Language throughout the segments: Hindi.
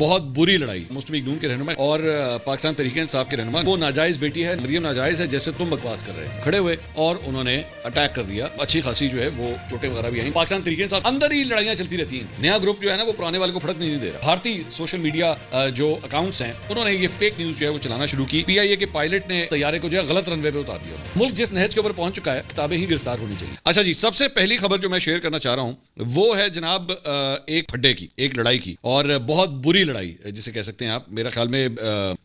बहुत बुरी लड़ाई मुस्लिम लीग नून के रहनुमा और पाकिस्तान तहरीक इंसाफ के रहनुमा। वो नाजायज बेटी है, मरियम नाजायज है जैसे तुम बकवास कर रहे हैं। खड़े हुए और उन्होंने अटैक कर दिया। अच्छी खासी जो है वो चोटें वगैरह भी आई। पाकिस्तान तहरीक इंसाफ अंदर ही लड़ाइयां चलती रहती हैं। नया ग्रुप जो है ना वो पुराने वाले को फड़क नहीं दे रहा। भारतीय सोशल मीडिया जो अकाउंट्स हैं उन्होंने ये फेक न्यूज जो है वो चलाना शुरू की। PIA के पायलट ने तैयारे को जो है गलत रनवे पे उतार दिया। मुल्क जिस नहज के ऊपर पहुंच चुका है किताबें ही गिरफ्तार होनी चाहिए। अच्छा जी, सबसे पहली खबर जो मैं शेयर करना चाह रहा हूं वो है जनाब एक फड्डे की, एक लड़ाई की, और बहुत बुरी लड़ाई जिसे कह सकते हैं आप। मेरा ख्याल में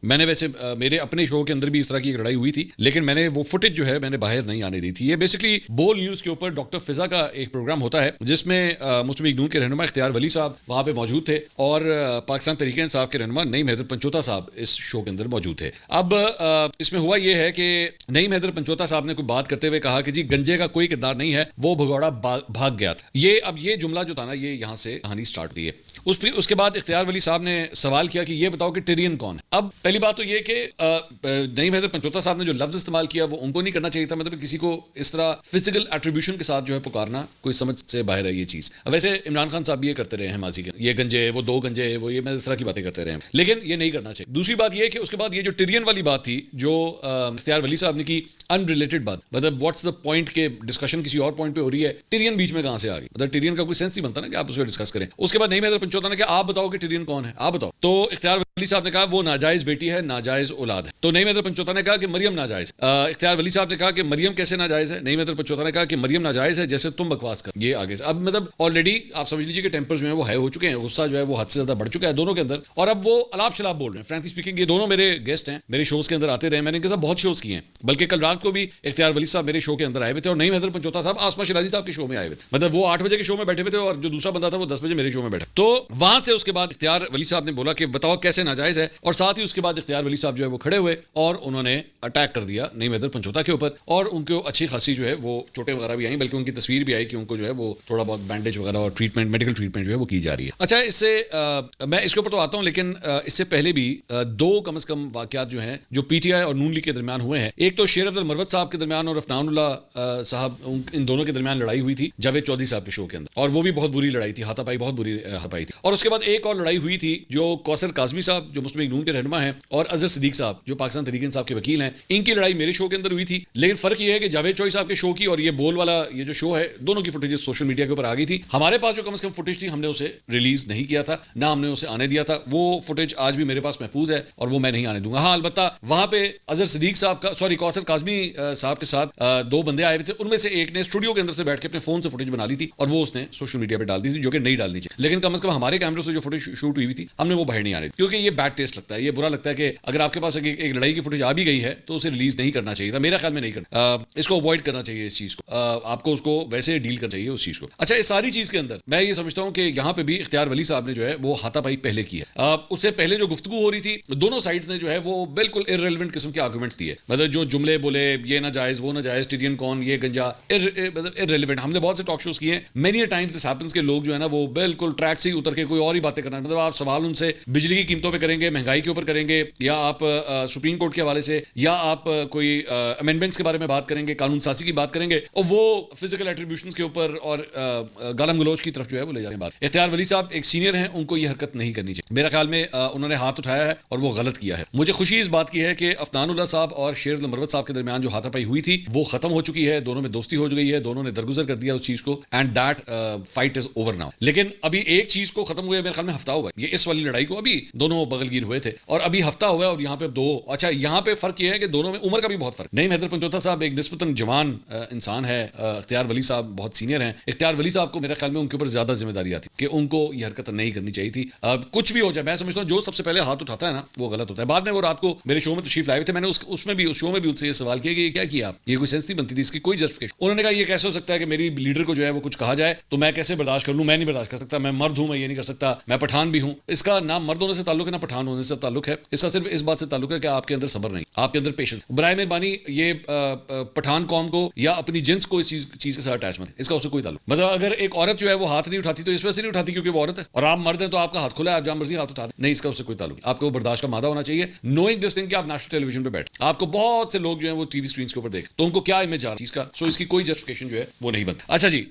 मैंने वैसे मेरे अपने शो के अंदर भी इस तरह की एक लड़ाई हुई थी, लेकिन मैंने वो फुटेज जो है मैंने बाहर नहीं आने दी थी। ये बेसिकली बोल न्यूज के ऊपर डॉक्टर फिजा का एक प्रोग्राम होता है जिसमें मुस्लिम लीग नून के रहनुमा इख्तियार वली साहब वहां पे मौजूद थे और पाकिस्तान तहरीक इंसाफ के रहनुमा नईम हैदर पंचोता साहब इस शो के अंदर मौजूद थे। अब इसमें हुआ यह है कि नईम हैदर पंचोता साहब ने कोई बात करते हुए कहा कि जी गंजे का कोई किरदार नहीं है, वो भगौड़ा भाग गया था। ये जुमला जो था ना ये यहां से कहानी स्टार्ट हुई है। उसके बाद इख्तियार वली साहब ने सवाल किया कि ये बताओ कि टिरियन कौन है। अब पहली बात तो ये कि नईम हैदर पंचोता साहब ने जो लफ्ज इस्तेमाल किया वो उनको नहीं करना चाहिए था। मतलब किसी को इस तरह फिजिकल एट्रीब्यूशन के साथ जो है पुकारना कोई समझ से बाहर है ये चीज। वैसे इमरान खान साहब भी ये करते रहे हैं माजी के, ये गंजे, वो दो गंजे, वो ये मैं इस तरह की बातें करते रहे हैं, लेकिन ये नहीं करना चाहिए। दूसरी बात ये कि उसके बाद ये जो टिरियन वाली बात थी जो इख्तियार वली साहब ने की, अनरिलेटेड बात, मतलब व्हाट्स द पॉइंट के डिस्कशन किसी और पॉइंट पे हो रही है, टिरियन बीच में कहां से आ गई? मतलब टिरियन का कोई सेंस नहीं बनता ना कि आप उसको डिस्कस करें। उसके बाद नईम हैदर पंचोता ने कहा आप बताओ कि टिरियन कौन है, आप बताओ। तो इख्तियार वली साहब ने कहा वो नाजायज बेटी है, नाजायज औलाद है। तो नईम हैदर पंचोता ने कहा कि मरियम नाजायज। इख्तियार वली साहब ने कहा कि मरियम कैसे नाजायज है? नईम हैदर पंचोता ने कहा कि मरियम नाजायज है जैसे तुम बकवास कर। ये आगे अब मतलब ऑलरेडी आप समझ लीजिए कि टेंपर जो है वो हाई हो चुके हैं, गुस्सा जो है वो हद से ज्यादा बढ़ चुका है दोनों के अंदर, और अब वो अलाप शलाप बोल रहे हैं। फ्रैंकली स्पीकिंग ये दोनों मेरे गेस्ट हैं, मेरे शोज के अंदर आते रहे, मैंने इनके साथ बहुत शोज किए हैं, बल्कि कल रात को भी इख्तियार वली साहब मेरे शो के अंदर आए हुए थे और नईम हैदर पंचोता साहब आसमा शिराजी साहब के शो में आए हुए थे। मतलब वो 8 बजे के शो में बैठे हुए थे और जो दूसरा बंदा था वो 10 बजे मेरे शो में बैठा। तो वहां से उसके बाद इख्तियार वली साहब ने बोला कि बताओ कैसे नाजायज है, और साथ ही उसके बाद इख्तियार वली साहब जो है वो खड़े हुए और उन्होंने अटैक कर दिया नईम हैदर पंचोता के ऊपर, और उनको अच्छी खासी जो है वो चोटें वगैरह भी आई, बल्कि उनकी तस्वीर भी आई कि उनको जो है वो थोड़ा बहुत बैंडेज वगैरह और ट्रीटमेंट, मेडिकल ट्रीटमेंट जो है वो की जा रही है। अच्छा, इससे मैं इसके ऊपर तो आता हूं, लेकिन इससे पहले भी दो कम से कम वाकयात जो हैं जो PTI और नून लीग के दरमियान हुए हैं। एक तो शेर अफजल मरवत साहब के दरमियान और अफनानुल्लाह साहब, इन दोनों के दरमियान लड़ाई हुई थी जावेद चौधरी साहब के शो के अंदर, और वो भी बहुत बुरी लड़ाई थी, हाथापाई बहुत बुरी हाथापाई थी। और उसके बाद एक और लड़ाई हुई थी जो कौसर काजमी साहब जो मुस्लिम लीग नून के रहनुमा हैं और अजहर सिद्दीक साहब जो पाकिस्तान तहरीक इंसाफ के वकील हैं, इनकी लड़ाई मेरे शो के अंदर हुई थी। लेकिन फर्क ये है कि जावेद चौधरी साहब के शो की और ये बोल वाला ये जो शो है, दोनों की फुटेज सोशल मीडिया के ऊपर आ गई थी। हमारे पास जो कम से कम फुटेज थी हमने उसे रिलीज नहीं किया था, ना हमने उसे आने दिया था। वो फुटेज आज भी मेरे पास महफूज है और वो मैं नहीं आने दूंगा। हाँ, अलबत्ता वहां पे अजहर सिद्दीक साहब का, सॉरी, कौसर काजमी साहब के साथ दो बंदे आए हुए थे। उनमें से एक ने स्टूडियो के अंदर से बैठ के अपने फोन से फुटेज बना ली थी और वो उसने सोशल मीडिया पे डाल दी थी, जो कि नहीं डालनी चाहिए। लेकिन कम से कम हमारे कैमरे से जो फुटेज शूट हुई थी हमने वो बाहर नहीं आने दी, क्योंकि ये बैड टेस्ट लगता है, ये बुरा लगता है कि अगर आपके पास एक लड़ाई की फुटेज आ भी गई है तो उसे रिलीज नहीं करना चाहिए था। मेरा ख्याल में नहीं करना, इसको अवॉइड करना चाहिए इस चीज को, आपको उसको वैसे डील करना चाहिए उस चीज को। अच्छा, इस सारी चीज के अंदर मैं ये समझता हूं कि यहाँ पे भी इख्तियार वली साहब ने जो है वो हाथापाई पहले की है। उससे पहले जो गुफ्तगू हो रही थी दोनों साइड्स ने जो है वो बिल्कुल इररिलेवेंट किस्म के आर्गुमेंट्स दिए। मतलब जो जुमले बोले, ये ना जायज, वो ना जायज, टिरियन कौन, ये गंजा, मतलब इररिलेवेंट। हमने बहुत से टॉक शोज किए, मेनी टाइम्स दिस हैपेंस के लोग जो है ना वो बिल्कुल ट्रैक से ही उतर के कोई और ही बातें करना। मतलब आप सवाल उनसे बिजली की कीमतों पे करेंगे, महंगाई के ऊपर करेंगे, या आप सुप्रीम कोर्ट के हवाले से, या आप कोई अमेंडमेंट्स के बारे में बात करेंगे, कानून साजी की बात करेंगे, और वो फिजिकल एट्रीब्यूशंस के ऊपर और गालम गलोच की तरफ जो है वो ले जाने बात। इख्तियार वली साहब एक सीनियर हैं, उनको ये हरकत नहीं करनी चाहिए। मेरा ख्याल में उन्होंने हाथ उठाया है और वो गलत किया है। मुझे खुशी इस बात की है कि अफनानुल्लाह साहब और शेर अफजल मरवत साहब के दरमियान जो हाथापाई हुई थी वो खत्म हो चुकी है, दोनों में दोस्ती हो गई है, दोनों ने दरगुजर कर दिया उस चीज को, and that fight is over now. लेकिन अभी एक चीज को खत्म हुए मेरे ख्याल में हफ्ता हुआ है, ये इस वाली लड़ाई को अभी दोनों बगलगीर हुए थे और अभी हफ्ता हुआ है, और यहाँ पे दो, अच्छा यहाँ पे फर्क ये है कि दोनों में उम्र का भी बहुत फर्क। नईम हैदर पंचोता साहब एक निस्बतन जवान इंसान है, इख्तियार वली साहब बहुत सीनियर हैं। इख्तियार वली साहब को मेरे ख्याल में उनके ऊपर ज्यादा जिम्मेदारी आती कि उनको ये हरकत नहीं करनी चाहिए थी। कुछ भी हो जाए, मैं समझता हूँ जो सबसे पहले हाथ उठाता है ना वो गलत होता है। बाद में वो रात को मेरे शो में तशरीफ लाए थे, मैंने उस शो में भी उनसे ये सवाल किया कि ये क्या किया आप, ये कोई सेंस नहीं बनती थी, इसकी कोई जस्टिफिकेशन। उन्होंने कहा ये कैसे हो सकता है कि मेरी लीडर को जो है वो कुछ कहा जाए तो मैं कैसे बर्दाश्त कर लूं, मैं नहीं बर्दाश्त कर सकता, मैं मर्द हूं, मैं ये नहीं कर सकता, मैं पठान भी हूं। इसका ना मर्द होने से ताल्लुक है ना पठान होने से ताल्लुक है, इसका सिर्फ इस बात से ताल्लुक है कि आपके अंदर सब्र नहीं, आपके अंदर पेशेंस। बराए मेहरबानी ये पठान कौम को या अपनी जिन्स को इस चीज के साथ अटैचमेंट, इसका उससे कोई ताल्लुक। मतलब अगर एक औरत जो है वो हाथ नहीं उठाती तो इस वजह से नहीं उठाती क्योंकि वो औरत है, और आप मर्द हैं तो आपका हाथ खुला है, आप जहां मर्जी हाथ उठा दें, नहीं, इसका उससे कोई ताल्लुक। आपको बर्दाश्त का मादा होना चाहिए, नोइंग दिस थिंग कि आप नेशनल टेलीविजन पे बैठ, आपको बहुत से लोग जो है वो टीवी स्क्रीन के ऊपर देख, तो उनको क्या इमेज आ रही है इसका, सो इसकी कोई जस्टिफिकेशन जो है वो नहीं बनता। अच्छा जी,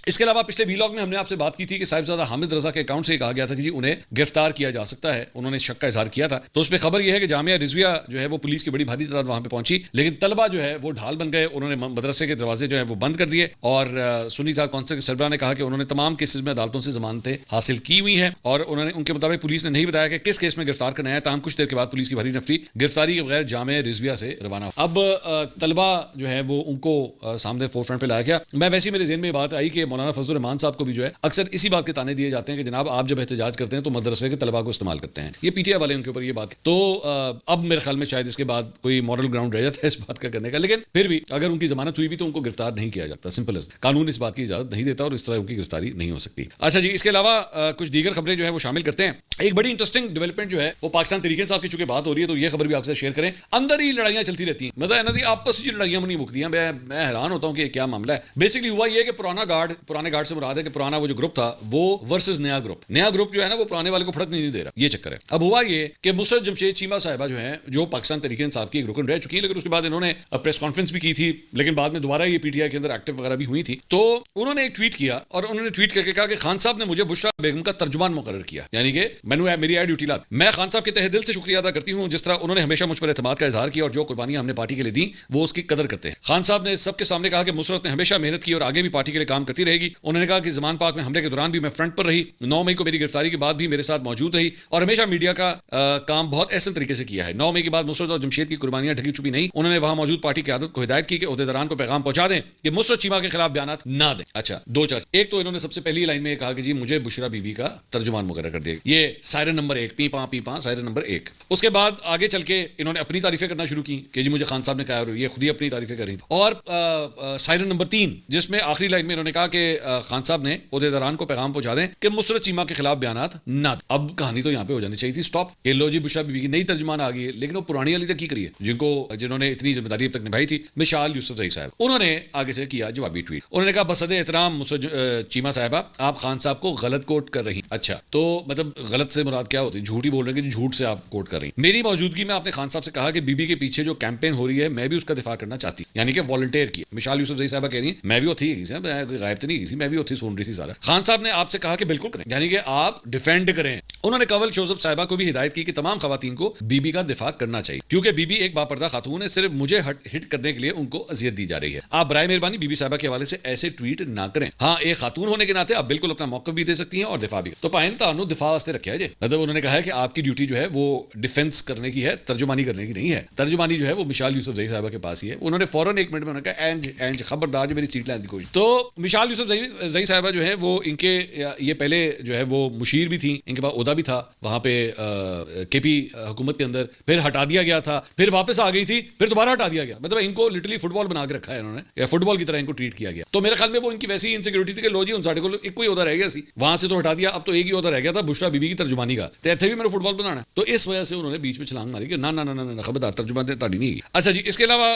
इसके अलावा पिछले वीलॉग में हमने आपसे बात की थी कि साहिबजादा हामिद रजा के अकाउंट से कहा गया था कि जी उन्हें गिरफ्तार किया जा सकता है, उन्होंने शक का इजहार किया था। तो उसमें खबर यह है कि जामिया रिजविया जो है वो पुलिस की बड़ी भारी तादाद वहां पे पहुंची, लेकिन तलबा जो है वो ढाल बन गए, उन्होंने मदरसे के दरवाजे जो है वो बंद कर दिए। और सुन्नी इत्तेहाद कौंसिल के सरबराह ने कहा कि उन्होंने तमाम केसेस में अदालतों से जमानतें हासिल की हुई हैं और उन्होंने उनके मुताबिक पुलिस ने नहीं बताया कि किस केस में गिरफ्तार करना है। ताहम कुछ देर के बाद पुलिस की भारी नफरी गिरफ्तारी के बगैर जामिया रिजविया से रवाना। अब तलबा जो है वो उनको सामने फोरफ्रंट पे लाया गया। मैं वैसे ही मेरे ज़हन में बात आई कि मौलाना फजल रहमान साहब को भी जो है अक्सर इसी बात के ताने दिए जाते हैं कि जनाब आप जब एहतजाज करते हैं तो मदरसे के तलबा को इस्तेमाल करते हैं। ये पीटीआई वाले उनके ऊपर ये बात, तो अब मेरे ख्याल में शायद इसके बाद कोई मॉरल ग्राउंड रह जाता है इस बात का करने का, लेकिन फिर भी अगर उनकी जमानत हुई भी तो उनको गिरफ्तार नहीं किया जाता। सिंपल एज कानून इस बात की इजाजत नहीं देता और इस तरह उनकी गिरफ्तारी नहीं हो सकती। अच्छा जी, इसके अलावा कुछ दीगर खबरें जो है वो शामिल करते हैं। एक बड़ी इंटरेस्टिंग डेवलपमेंट जो है वो पाकिस्तान तरीके साहब की चूंकि बात हो रही है तो ये खबर भी आपसे शेयर करें। अंदर ही लड़ाइयां चलती रहती हैं, मतलब ना आपस में लड़ाइयां नहीं मुकती हैं। मैं हैरान होता हूं कि क्या मामला है। बेसिकली हुआ ये कि पुराने गार्ड से मुराद है कि पुराना वो जो ग्रुप था वो वर्सेस नया ग्रुप जो है ना वो पुराने वाले को फर्क नहीं दे रहा, ये चक्कर है। अब हुआ ये कि मुसर्रत जमशेद चीमा साहिबा जो है जो पाकिस्तान तरीके इंसाफ की एक रुकन रह चुकी है, लेकिन उसके बाद इन्होंने प्रेस कॉन्फ्रेंस भी की थी, लेकिन बाद में दोबारा ये पीटीआई के अंदर एक्टिव वगैरह भी हुई थी। तो उन्होंने एक ट्वीट किया और उन्होंने ट्वीट करके कहा कि खान साहब ने मुझे बुशरा बेगम का तर्जुमान मुकर्रर किया, यानी कि मैंने मेरी आई ड्यूटी ला। मैं खान साहब के तहे दिल से शुक्रिया अदा करती हूं जिस तरह उन्होंने हमेशा मुझ पर एतमाद का इजहार किया और जो कुर्बानियां हमने पार्टी के लिए दी वो उसकी कदर करते हैं। खान साहब ने सबके सामने कहा कि मुसरत ने हमेशा मेहनत की और आगे भी पार्टी के लिए काम करती रहेगी। उन्होंने कहा कि जमान पाक में हमले के दौरान भी मैं फ्रंट पर रही, 9 मई को मेरी गिरफ्तारी के बाद भी मेरे साथ मौजूद रही और हमेशा मीडिया का काम बहुत ऐसे तरीके से किया है। 9 मई के बाद मुसरत और जमशेद की कुर्बानियां ढकी छुपी नहीं। उन्होंने वहां मौजूद पार्टी की आदत को हिदायत की कि ओहदेदारान को पैगाम पहुंचा दें कि मुसरत चीमा के खिलाफ बयान ना दें। अच्छा, दो चर्च। एक तो इन्होंने सबसे पहली लाइन में कहा कि जी मुझे बुशरा बीबी का तर्जुमान मुकर्रर कर दिया, ये सायरन नंबर 1 पी-पा सायरन नंबर 1। उसके बाद आगे चल के इन्होंने अपनी तारीफें करना शुरू की कि जी मुझे खान साहब ने कहा और ये खुद ही अपनी तारीफें कर रही थी। और सायरन नंबर 3 जिसमें आखिरी लाइन में इन्होंने कहा कि खान साहब ने ओहदेदारान को पैगाम पहुंचा दें कि मुसरत चीमा के खिलाफ बयानात ना दें। अब कहानी तो यहाँ पे हो जानी चाहिए थी स्टॉप, कि लो जी बुशरा बीबी की नई तर्जुमान आ गई है, लेकिन वो पुरानी वाली तक की करिए जिन्होंने इतनी जिम्मेदारी अब तक निभाई थी, मिशाल यूसुफजई साहब। उन्होंने आगे से किया जवाबी ट्वीट। उन्होंने कहा बसद एहतराम मुसरत चीमा साहिबा आप खान साहब को गलत कोट कर रही। अच्छा, तो मतलब गलत से मुराद क्या होती है? झूठी बोल रहे हैं कि झूठ से आप कोट कर रही। मेरी मौजूदगी में आपने खान साहब से कहा कि बीबी के पीछे जो कैंपेन हो रही है मैं भी उसका दिफा करना चाहती हूं, यानी कि वॉलंटियर की। मिशाल यूसुफजई साहबा कह रही है मैं भी होती गायब तो नहीं की, मैं भी होती सुन रही थी सारा। खान साहब ने आपसे कहा कि बिल्कुल करें, यानी कि आप डिफेंड करें। उन्होंने कंवल शोजब साहिबा को भी हिदायत की कि तमाम खवातीन को बीबी का दिफा करना चाहिए क्योंकि बीबी एक बापर्दा खातून है, सिर्फ मुझे हिट करने के लिए उनको अजियत दी जा रही है। आप बराए मेहरबानी बीबी साहिबा के हवाले से ऐसे ट्वीट ना करें। हाँ, एक खातून होने के नाते आप बिल्कुल अपना मौक़िफ़ भी दे सकती हैं और दिफा भी। तो पाइन तानु दिफा वास्ते रखे है, मतलब उन्होंने कहा है कि आपकी ड्यूटी जो है वो डिफेंस करने की है, तर्जुमानी करने की नहीं है। तर्जुमानी जो है वो मिशाल यूसुफजई साहिबा के पास ही है। उन्होंने फौरन 1 मिनट में उन्होंने कहा एंज खबरदार जो मेरी सीट लेने की कोशिश। तो मिशाल यूसुफजई साहिबा जो है वो इनके ये पहले जो है वो मुशीर भी थी, इनके पास ओहदा भी था वहां पे केपी हुकूमत के अंदर, फिर हटा दिया गया था, फिर वापस आ गई थी, फिर दोबारा हटा दिया गया। मतलब इनको लिटरली फुटबॉल बना के रखा है इन्होंने, या फुटबॉल की तरह इनको ट्रीट किया गया। तो मेरे ख्याल में वो इनकी वैसी इनसिक्योरिटी थी कि लो जी उन साढ़े को एक कोई ओहदा रह गया सी, वहां से तो हटा दिया, अब तो एक ही ओहदा रह गया था बुशरा बीबी की तर्जुमानी का, तो इतने भी मेरे फुटबॉल बनाना। तो इस वजह से उन्होंने बीच में छलांग मारी कि ना ना ना ना खबरदार तर्जुमा ताड़ी नहीं। अच्छा जी, इसके अलावा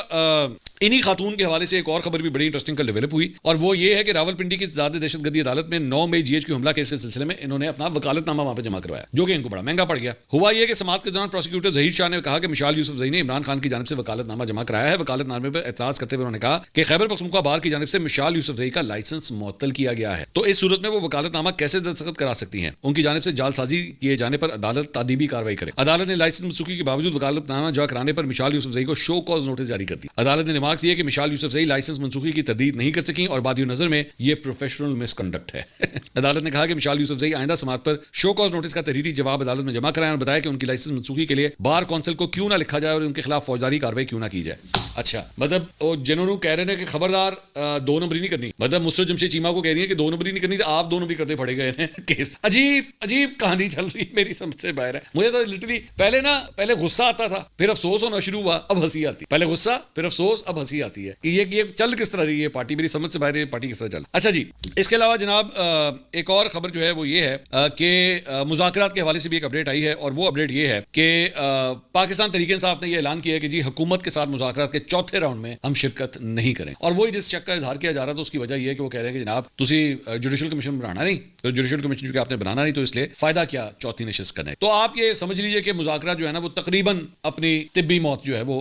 इन्हीं खातून के हवाले से एक और खबर भी बड़ी इंटरेस्टिंग कल डेवलप हुई और वो ये है कि रावलपिंडी की ज़्यादा दहशतगर्दी अदालत में 9 मई जीएचक्यू हमला केस के सिलसिले में इन्होंने अपना वकालतनामा वहां पे जमा करवाया, जो कि इनको बड़ा महंगा पड़ गया। हुआ ये कि समाअत के दौरान प्रोसिक्यूटर जहीर शाह ने कहा कि मिशाल यूसुफजई ने इमरान खान की जानिब से वकालतनामा जमा कराया है। वकालतनामे पर एतराज करते हुए उन्होंने कहा कि खैबर पख्तूनख्वा बार की जानिब से मिशाल यूसुफजई का लाइसेंस मुअत्तल किया गया है, तो इस सूरत में वो वकालतनामा कैसे दस्तखत करा सकती हैं? उनकी जानिब से जालसाजी किए जाने पर अदालत तादीबी कार्रवाई करे। अदालत ने लाइसेंस मनसूखी के बावजूद वकालतनामा जमा कराने पर मिशाल यूसुफजई को शो कॉज नोटिस जारी कर दी। अदालत ने रिमार्क्स दिए कि मिशाल यूसुफजई लाइसेंस मनसूखी की तरदीद नहीं कर सकी और बादियों नजर में यह प्रोफेशनल मिसकंडक्ट है। अदालत ने कहा कि मिशाल यूसुफजई आइंदा समाअत पर शो कॉज नोटिस का तहरीरी जवाब अदालत में जमा कराया और बताया कि उनकी लाइसेंस मनसूखी के लिए बार कौंसिल को क्यों ना लिखा जाए और उनके खिलाफ फौजदारी कार्रवाई क्यों ना की जाए। अच्छा, मतलब जिन्होंने कह रहे हैं कि खबरदार 2 नंबरी नहीं करनी, मतलब मुझसे जमशेद चीमा को कह रही है कि 2 नंबरी नहीं करनी, तो आप 2 नंबरी करते पड़े गए हैं केस। अजीब कहानी चल रही, मेरी समझ से बाहर है। मुझे तो लिटरली पहले गुस्सा आता था, फिर अफसोस होना शुरू हुआ, अब हंसी आती। पहले गुस्सा, फिर अफसोस, अब हंसी आती है कि ये चल किस तरह रही है पार्टी, मेरी समझ से बाहर है पार्टी किस तरह चल। अच्छा जी, इसके अलावा जनाब एक और खबर जो है वो ये है कि मुज़ाकरात के हवाले से भी एक अपडेट आई है और वो अपडेट ये है कि पाकिस्तान तहरीक इंसाफ ने यह ऐलान किया है कि जी हुकूमत के साथ मुज़ाकरात के चौथे राउंड में हम शिरकत नहीं करें। और वही जिस शक का इजहार किया जा रहा था उसकी वजह यह है कि वो कह रहे हैं कि जनाब तुसी जुडिशल कमीशन बनाना नहीं, तो जुडिशल कमीशन जो कि आपने बनाना नहीं, तो इसलिए फायदा क्या चौथी नशिस्त करने। तो आप ये समझ लीजिए कि मुज़ाकरा जो है ना वो तकरीबन अपनी तिब्बी मौत जो है वो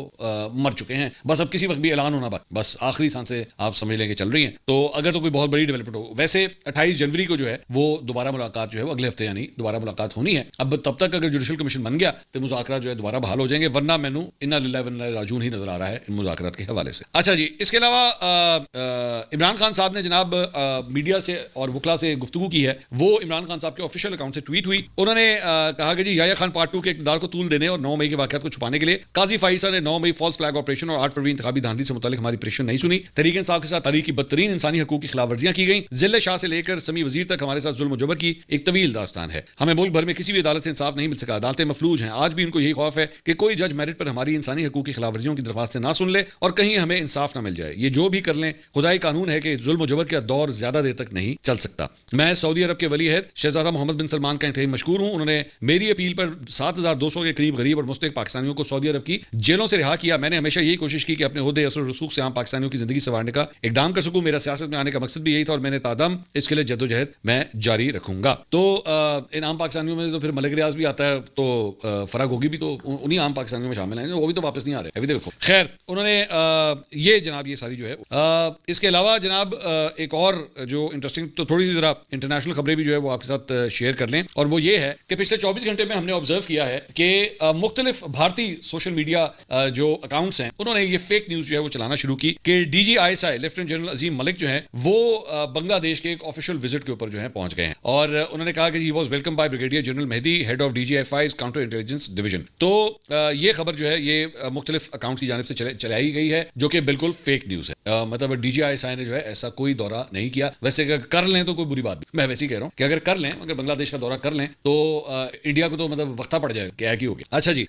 मर चुके हैं। बस अब किसी वक्त भी ऐलान होना बस आखिरी सांसें आप समझ लेंगे चल रही हैं। तो अगर तो कोई बहुत बड़ी डेवलपमेंट हो, वैसे 28 जनवरी को जो है वो दोबारा मुलाकात जो है वो अगले हफ्ते यानी दोबारा मुलाकात होनी है। अब तब तक अगर जुडिशल कमीशन बन गया तो मुज़ाकरा जो है दोबारा बहाल हो जाएंगे, वरना मैनू इन्ना लिल्लाहि व इन्ना इलैहि राजिऊन ही नजर आ रहा है इन मुज़ाकरात के हवाले से। अच्छा जी, इसके अलावा इमरान खान साहब ने जनाब मीडिया से और वकला से गुफ्तगू की है। वो इमरान खान साहब के ऑफिशियल अकाउंट से ट्वीट हुई। उन्होंने कहा कि जी याह्या खान पार्ट 2 के इक़्तिदार को तूल देने और 9 मई के वाक़यात को छुपाने के लिए काजी फाइसा ने 9 मई फॉल्स फ्लैग ऑपरेशन और 8 फरवरी इंतखाबी धांधली से मुतालिक हमारी परेशान नहीं सुनी। तहरीक इंसाफ के साथ तारीख की बदतरीन इंसानी हकूक की खिलाफवर्जियां की गई। जिले शाह से लेकर समी वजीर तक हमारे साथ जुल्म जबर की एक तवील दास्तान है। हमें मुल्क भर में किसी भी अदालत से इंसाफ नहीं मिल सका। अदालतें मफलूज हैं। आज भी इनको यही खौफ है कि कोई जज मेरिट पर हमारी इंसानी हकूक की खिलाफवर्जियों की दरख्वास्तें ना सुन ले और कहीं हमें इंसाफ ना मिल जाए। ये जो भी कर लें, खुदाई कानून है कि जुल्म जबर का दौर ज्यादा देर तक नहीं चल सकता। मैं सऊदी अरब के वली अहद शहजादा मोहम्मद बिन सलमान का इंतहाई मशकूर हूँ। उन्होंने मेरी अपील पर 7200 के करीब गरीब और मुस्तहिक पाकिस्तानियों को सऊदी अरब की जेलों से रिहा किया। मैंने हमेशा यही कोशिश की कि अपने ओहदे असर रसूख से आम पाकिस्तानियों की जिंदगी संवारने का इकदाम कर सकूं। मेरा सियासत में आने का मकसद भी यही था और मैंने तादम इसके लिए जद्दोजहद मैं जारी रखूंगा। तो इन आम पाकिस्तानियों में तो फिर मलिक रियाज भी आता है, तो फराग होगी भी तो उन्हीं आम पाकिस्तानियों में शामिल हैं, वो भी तो वापस नहीं आ रहे अभी देखो। खैर, उन्होंने ये जनाब ये सारी जो है इसके अलावा जनाब एक और जो इंटरेस्टिंग, तो थोड़ी सी जरा इंटरनेशनल खबरें भी जो है वो आपके साथ शेयर कर लें। और वो ये है कि पिछले 24 घंटे में हमने ऑब्जर्व किया है कि मुख्तलिफ भारतीय सोशल मीडिया जो अकाउंट्स हैं उन्होंने ये फेक न्यूज जो है वो चलाना शुरू की कि DGISI लेफ्टिनेंट जनरल अजीम मलिक जो है वो बांग्लादेश के एक ऑफिशियल विजिट के ऊपर जो है पहुंच गए हैं। और उन्होंने कहा कि he was welcome by brigadier general Mehdi, head of DGFI's counter intelligence division. तो ये खबर जो है ये मुख्तलिफ अकाउंट की जानिब से चलाई गई है जो कि बिल्कुल फेक न्यूज है। मतलब DGISI ने जो है ऐसा कोई दौरा नहीं किया। वैसे अगर कर लें तो कोई बुरी बात नहीं, मैं वैसे ही कह रहा हूं कि अगर कर लें, अगर बांग्लादेश का दौरा कर लें तो इंडिया को तो मतलब वक्ता पड़ जाएगा, क्या की हो गया। अच्छा जी,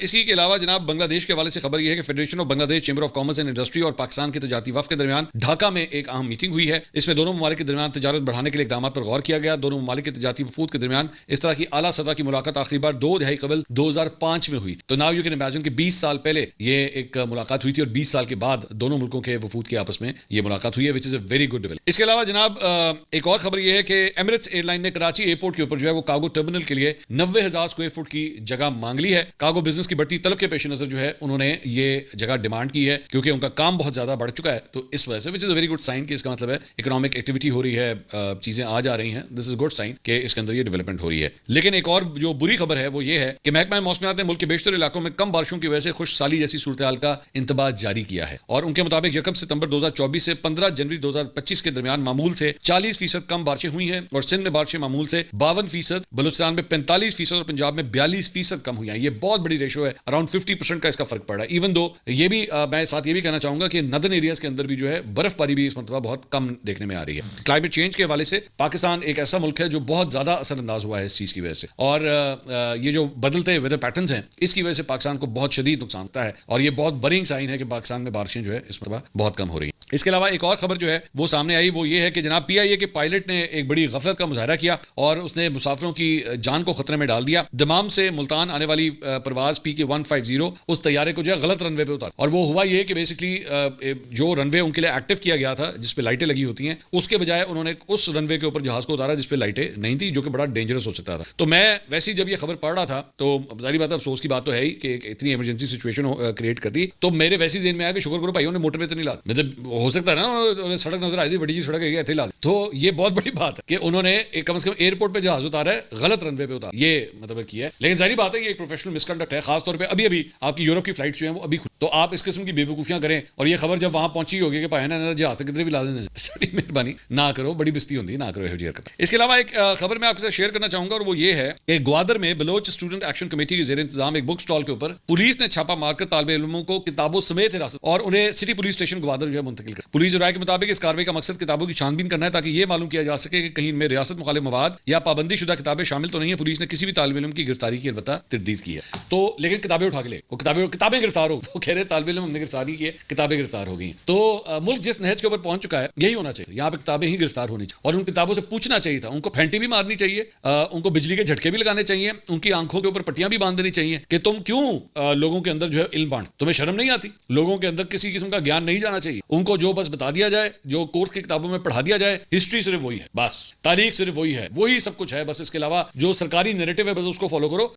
इसी के अलावा जनाब बांग्लादेश के हवाले से खबर यह है कि federation of Bangladesh, chamber of commerce and industry और पाकिस्तान के तजारती वफ़द के दरमियान ढाका में एक अहम मीटिंग हुई है। इसमें दोनों ममालिक के दरमियान तजारत बढ़ाने के लिए इक़दाम पर गौर किया गया। दोनों ममालिक के तजारती वफूद के दरमियान इस तरह की आला सतह की मुलाकात आखिरी बार 2 दहाई कबल 2005 में हुई। तो नाउ यू कैन इमेजिन कि 20 साल पहले ये एक मुलाकात हुई थी और 20 साल के बाद दोनों मुल्कों के वफूद के आपस में ये मुलाकात हुई है, विच is a very good development. इसके अलावा जनाब एक और खबर यह है कि एमिरेट्स एयरलाइन ने कराची एयरपोर्ट के ऊपर जो है वो कार्गो टर्मिनल के लिए 90,000 स्क्वायर फुट की जगह मांग ली है। कार्गो बिजनेस की बढ़ती तलब के पेश नजर जो है उन्होंने ये जगह डिमांड की है क्योंकि उनका काम बहुत ज्यादा बढ़ चुका है। तो इस वजह से which is a very good sign कि इसका मतलब है इकोनॉमिक एक्टिविटी हो रही है, चीजें आ जा रही हैं। दिस इज गुड साइन कि इसके अंदर ये डेवलपमेंट हो रही है। लेकिन एक और जो बुरी खबर है वो ये है कि महकमा मौसमियात ने मुल्क के बेशतर इलाकों में कम बारिशों की वजह से खुश साली जैसी सूरत हाल का इंतबाह जारी किया है। और उनके मुताबिक 1 सितंबर 2024 से 15 जनवरी 2025 के दरमियान मामूल से 40% कम बारिशें हुई हैं और सिंध में बारिशें मामूल से 52%, बलूचिस्तान में 45% और पंजाब में 42% कम हुई हैं। ये बहुत बड़ी रेशो है, अराउंड 50% का इसका फर्क पड़ रहा है। इवन दो ये भी मैं साथ ये भी कहना चाहूंगा कि नदर्न एरियाज के अंदर भी जो है बर्फबारी भी इस मरतबा बहुत कम देखने में आ रही है। क्लाइमेट चेंज के हवाले से पाकिस्तान एक ऐसा मुल्क है जो बहुत ज्यादा असरअंदाज हुआ है इस चीज की वजह से। और ये जो बदलते वेदर पैटर्न्स हैं इसकी वजह से पाकिस्तान को बहुत शदीद नुकसान होता है और ये बहुत वरिंग साइन है कि पाकिस्तान में बारिशें जो है इस मरतबा बहुत कम हो रही है। इसके अलावा एक और खबर जो है वो सामने आई, वो ये है कि जनाब PIA के पायलट ने एक बड़ी गफलत का मुजाहरा किया और उसने मुसाफिरों की जान को खतरे में डाल दिया। दमाम से मुल्तान आने वाली परवाज PK-150 उस तैयारे को जो है गलत रनवे पे उतारा। और वो हुआ ये कि बेसिकली जो रनवे उनके लिए एक्टिव किया गया था जिसपे लाइटें लगी होती हैं, उसके बजाय उन्होंने उस रनवे के ऊपर जहाज को उतारा जिसपे लाइटें नहीं थी, जो कि बड़ा डेंजरस हो सकता था। तो मैं वैसे ही जब ये खबर पढ़ रहा था तो जाहिर बात है अफसोस की बात तो है ही कि इतनी इमरजेंसी सिचुएशन क्रिएट कर दी। तो मेरे वैसे जेहन में आया कि शुक्र करो भाई उन्होंने मोटरवे तो नहीं ला, मतलब हो सकता है ना सड़क नजर आई थी, बड़ी सड़क है ऐसे ला। तो ये बहुत बड़ी बात है कि उन्होंने कम से कम एयरपोर्ट पे जहाज उतारा है, गलत रनवे पे उतारा, ये मतलब किया है। लेकिन जाहिर बात है ये एक प्रोफेशनल मिसकंडक्ट है, खासतौर पे अभी आपकी यूरोप की फ्लाइट्स जो है वो अभी तो आप इस किस्म की बेवकूफियां करें और ये खबर जब वहां पहुंची होगी कि भाई ना जहाज किधर भी ला दें, मेहरबानी ना करो, बड़ी बिस्ती होती है, ना करो ये हरकत। इसके अलावा एक खबर मैं आपके साथ शेयर करना चाहूंगा और वो ये है कि ग्वादर में बलोच स्टूडेंट एक्शन कमेटी के जेर इंतजाम एक बुक स्टॉल के ऊपर पुलिस ने छापा मारकर तालिब इल्मों को किताबों समेत हिरासत और उन्हें सिटी पुलिस स्टेशन ग्वादर जो है मुंतकिल कर। पुलिस राय के मुताबिक इस कार्रवाई का मकसद किताबों की छानबीन करना है ताकि यह मालूम किया जा सके कि कहीं इनमें रियासत मुखालिफ मवाद या पाबंदी शुदा किताबें शामिल तो नहीं है। पुलिस ने किसी भी तालिब इल्म की गिरफ्तारी की अलबत्ता तरदीद की है। तो लेकिन किताबें उठा के ले, वो किताबें गिरफ्तार हो तो कह रहे तालिब इल्म हमने गिरफ्तार नहीं किए, किताबें गिरफ्तार हो गई। तो मुल्क जिस नहज के ऊपर पहुंच चुका है यही होना चाहिए, यहाँ पे किताबें ही गिरफ्तार होनी चाहिए और उन किताबों से पूछना चाहिए था, उनको फेंटी भी मारनी चाहिए, उनको बिजली के झटके भी लगाने चाहिए, उनकी आंखों के ऊपर पट्टियां भी बांध देनी चाहिए कि तुम क्यों लोगों के अंदर जो है इल्म बांट, तुम्हें शर्म नहीं आती, लोगों के अंदर किसी किस्म का ज्ञान नहीं जाना चाहिए, उनको जो बस बता दिया जाए, जो कोर्स की किताबों में पढ़ा दिया जाए, हिस्ट्री सिर्फ वही है, बस तारीख सिर्फ वही है, वही सब कुछ है, बस इसके अलावा जो सरकारी नैरेटिव है बस उसको फॉलो करो।